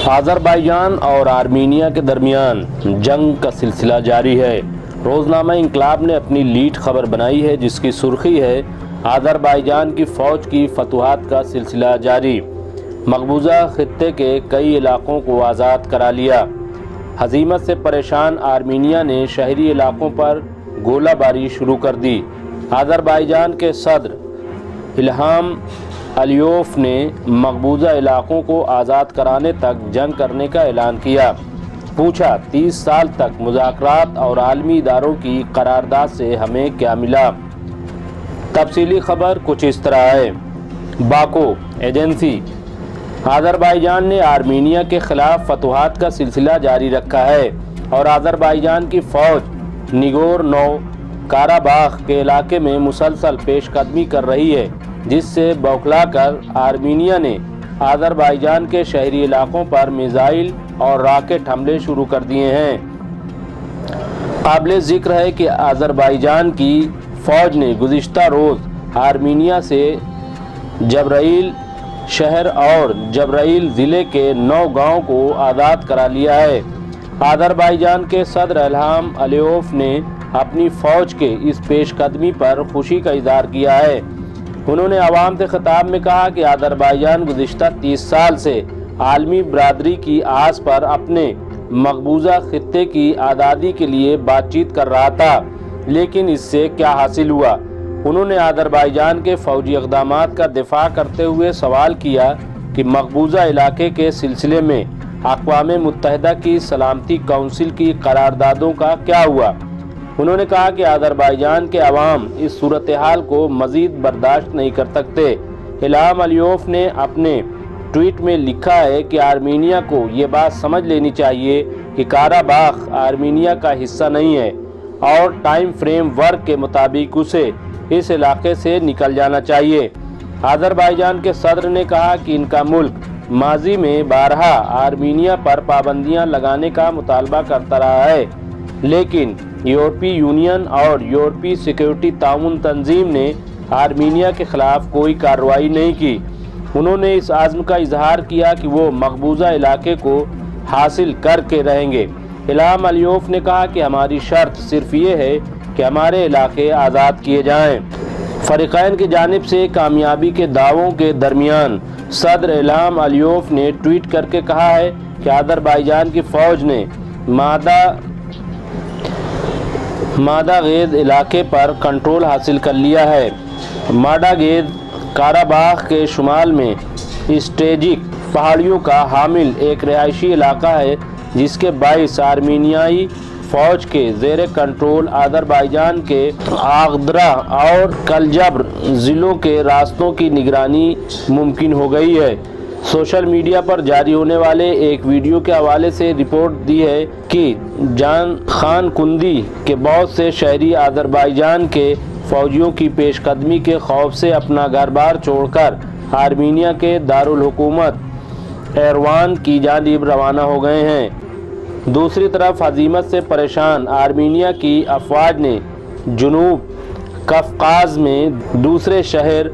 آذربائیجان اور آرمینیا کے درمیان جنگ کا سلسلہ جاری ہے۔ روزنامہ انقلاب نے اپنی لیڈ خبر بنائی ہے جس کی سرخی ہے آذربائیجان کی فوج کی فتوحات کا سلسلہ جاری، مقبوضہ خطے کے کئی علاقوں کو آزاد کرا لیا۔ ہزیمت سے پریشان آرمینیا نے شہری علاقوں پر گولہ باری شروع کر دی۔ آذربائیجان کے صدر الہام علیوف نے مقبوضہ علاقوں کو آزاد کرانے تک جنگ کرنے کا اعلان کیا۔ پوچھا 30 سال تک مذاکرات اور عالمی اداروں کی قرارداد سے ہمیں کیا ملا؟ تفصیلی خبر کچھ اس طرح ہے۔ باکو ایجنسی: آذربائیجان نے آرمینیا کے خلاف فتوحات کا سلسلہ جاری رکھا ہے اور آذربائیجان کی فوج نگورنو کاراباخ کے علاقے میں مسلسل پیش قدمی کر رہی ہے، جس سے بوکھلا کر آرمینیا نے آذربائیجان کے شہری علاقوں پر میزائل اور راکٹ حملے شروع کر دیے ہیں۔ قابل ذکر ہے کہ آذربائیجان کی فوج نے گزشتہ روز آرمینیا سے جبرائیل شہر اور جبرائیل ضلع کے 9 گاؤں کو آزاد کرا لیا ہے۔ آذربائیجان کے صدر الہام علیوف نے اپنی فوج کے اس پیش قدمی پر خوشی کا اظہار کیا ہے۔ انہوں نے عوام سے خطاب میں کہا کہ آذربائیجان گزشتہ 30 سال سے عالمی برادری کی آس پر اپنے مقبوضہ خطے کی آزادی کے لیے بات چیت کر رہا تھا، لیکن اس سے کیا حاصل ہوا؟ انہوں نے آذربائیجان کے فوجی اقدامات کا دفاع کرتے ہوئے سوال کیا کہ مقبوضہ علاقے کے سلسلے میں اقوام متحدہ کی سلامتی کونسل کی قراردادوں کا کیا ہوا؟ انہوں نے کہا کہ آذربائیجان کے عوام اس صورتحال کو مزید برداشت نہیں کر سکتے۔ الہام علیوف نے اپنے ٹویٹ میں لکھا ہے کہ آرمینیا کو یہ بات سمجھ لینی چاہیے کہ کاراباخ آرمینیا کا حصہ نہیں ہے اور ٹائم فریم ورک کے مطابق اسے اس علاقے سے نکل جانا چاہیے۔ آذربائیجان کے صدر نے کہا کہ ان کا ملک ماضی میں بارہا آرمینیا پر پابندیاں لگانے کا مطالبہ کرتا رہا ہے، لیکن یورپی یونین اور یورپی سیکیورٹی تعاون تنظیم نے آرمینیا کے خلاف کوئی کارروائی نہیں کی۔ انہوں نے اس عزم کا اظہار کیا کہ وہ مقبوضہ علاقے کو حاصل کر کے رہیں گے۔ الہام علیوف نے کہا کہ ہماری شرط صرف یہ ہے کہ ہمارے علاقے آزاد کیے جائیں۔ فریقین کی جانب سے کامیابی کے دعووں کے درمیان صدر الہام علیوف نے ٹویٹ کر کے کہا ہے کہ آذربائیجان کی فوج نے مادہ غیز علاقے پر کنٹرول حاصل کر لیا ہے۔ مادہ غیز کاراباخ کے شمال میں اسٹریٹجک پہاڑیوں کا حامل ایک رہائشی علاقہ ہے، جس کے باعث آرمینیائی فوج کے زیر کنٹرول آذربائیجان کے آغدرا اور کلجبر ضلعوں کے راستوں کی نگرانی ممکن ہو گئی ہے۔ سوشل میڈیا پر جاری ہونے والے ایک ویڈیو کے حوالے سے رپورٹ دی ہے کہ جان خان کندی کے بہت سے شہری آذربائیجان کے فوجیوں کی پیش قدمی کے خوف سے اپنا گھر بار چھوڑ کر آرمینیا کے دارالحکومت ایروان کی جانب روانہ ہو گئے ہیں۔ دوسری طرف ہزیمت سے پریشان آرمینیا کی افواج نے جنوب قفقاز میں دوسرے شہر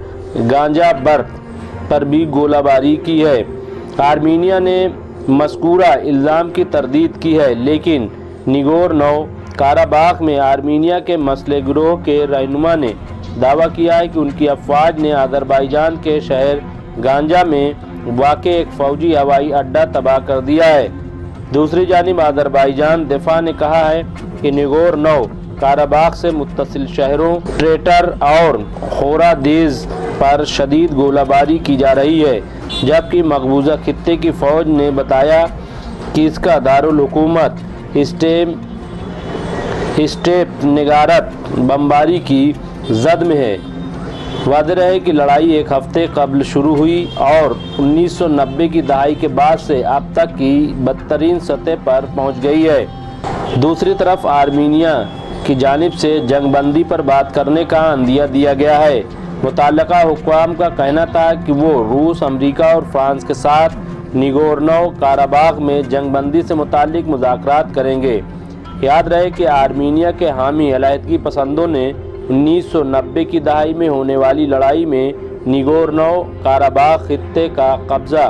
گانجا برت پر بھی گولہ باری کی ہے۔ آرمینیا نے مذکورہ الزام کی تردید کی ہے، لیکن نگورنو کاراباخ میں آرمینیا کے مسلح گروہ کے رہنما نے دعویٰ کیا ہے کہ ان کی افواج نے آذربائیجان کے شہر گانجا میں واقع ایک فوجی ہوائی اڈہ تباہ کر دیا ہے۔ دوسری جانب آذربائیجان دفاع نے کہا ہے کہ نگورنو کاراباخ سے متصل شہروں ٹریٹر اور خورادیز پر شدید گولہ باری کی جا رہی ہے، جبکہ مقبوضہ خطے کی فوج نے بتایا کہ اس کا دارالحکومت اسٹیپ نگارت بمباری کی زد میں ہے۔ واضح ہے کہ لڑائی ایک ہفتے قبل شروع ہوئی اور 1990 کی دہائی کے بعد سے اب تک کی بدترین سطح پر پہنچ گئی ہے۔ دوسری طرف آرمینیا کی جانب سے جنگ بندی پر بات کرنے کا عندیہ دیا گیا ہے۔ متعلقہ حکام کا کہنا تھا کہ وہ روس، امریکہ اور فرانس کے ساتھ نگورنو کاراباخ میں جنگ بندی سے متعلق مذاکرات کریں گے۔ یاد رہے کہ آرمینیا کے حامی علیحدگی پسندوں نے 1990 کی دہائی میں ہونے والی لڑائی میں نگورنو کاراباخ خطے کا قبضہ